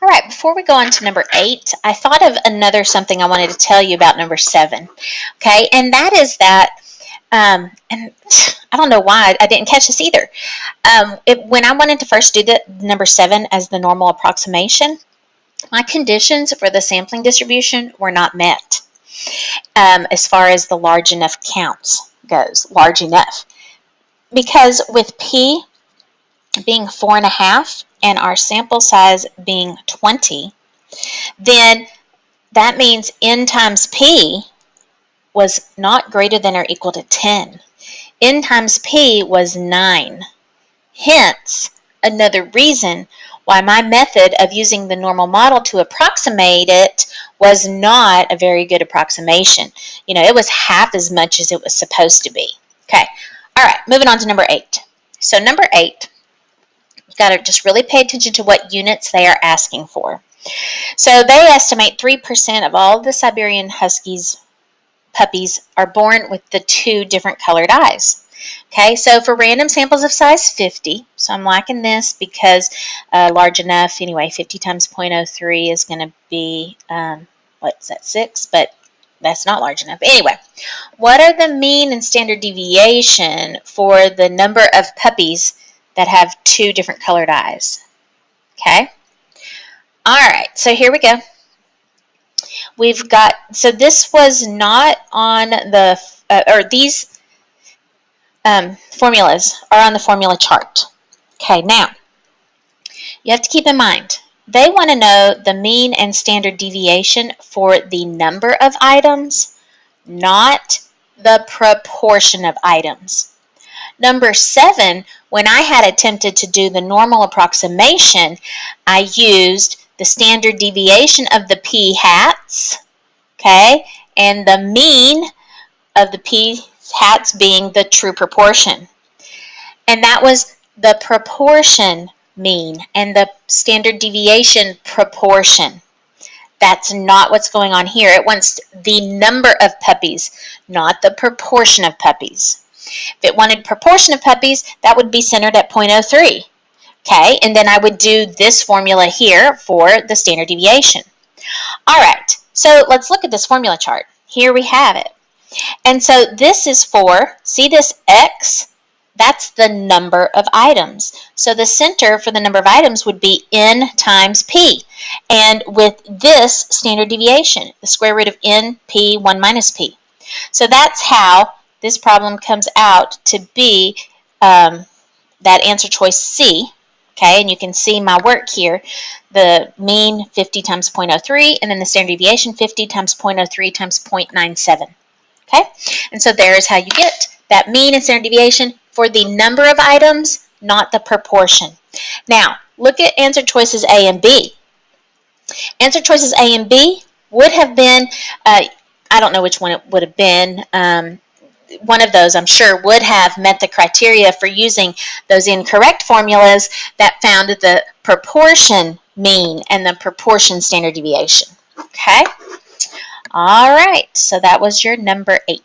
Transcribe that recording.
All right, before we go on to number 8, I thought of another something I wanted to tell you about number 7. Okay, and that is that, and I don't know why I didn't catch this either. When I wanted to first do the number 7 as the normal approximation, my conditions for the sampling distribution were not met as far as the large enough counts goes. Large enough. Because with P being 4.5 and our sample size being 20, then that means N times P was not greater than or equal to 10. N times P was 9. Hence, another reason why my method of using the normal model to approximate it was not a very good approximation. It was half as much as it was supposed to be. Okay, all right, moving on to number 8. So number 8, you've got to just really pay attention to what units they are asking for. So they estimate 3% of all the Siberian Huskies puppies are born with the 2 different colored eyes. Okay, so for random samples of size 50, so I'm liking this because large enough, anyway, 50 times 0.03 is going to be, what's that, 6? But that's not large enough. Anyway, what are the mean and standard deviation for the number of puppies that have 2 different colored eyes? Okay, all right, so here we go. We've got, so this was not on the, or these formulas are on the formula chart. Okay, now, you have to keep in mind, they want to know the mean and standard deviation for the number of items, not the proportion of items. Number 7, when I had attempted to do the normal approximation, I used the standard deviation of the p hats, okay, and the mean of the p hats being the true proportion. And that was the proportion mean and the standard deviation proportion. That's not what's going on here. It wants the number of puppies, not the proportion of puppies. If it wanted proportion of puppies, that would be centered at 0.03. Okay, and then I would do this formula here for the standard deviation. All right, so let's look at this formula chart. Here we have it. And so this is for, see this X? That's the number of items. So the center for the number of items would be N times P. And with this standard deviation, the square root of N, P, 1 minus P. So that's how this problem comes out to be that answer choice C. Okay, and you can see my work here. The mean 50 times 0.03, and then the standard deviation 50 times 0.03 times 0.97. Okay, and so there is how you get that mean and standard deviation for the number of items, not the proportion. Now, look at answer choices A and B. Answer choices A and B would have been, I don't know which one it would have been, one of those, I'm sure, would have met the criteria for using those incorrect formulas that found the proportion mean and the proportion standard deviation. Okay? All right, so that was your number 8.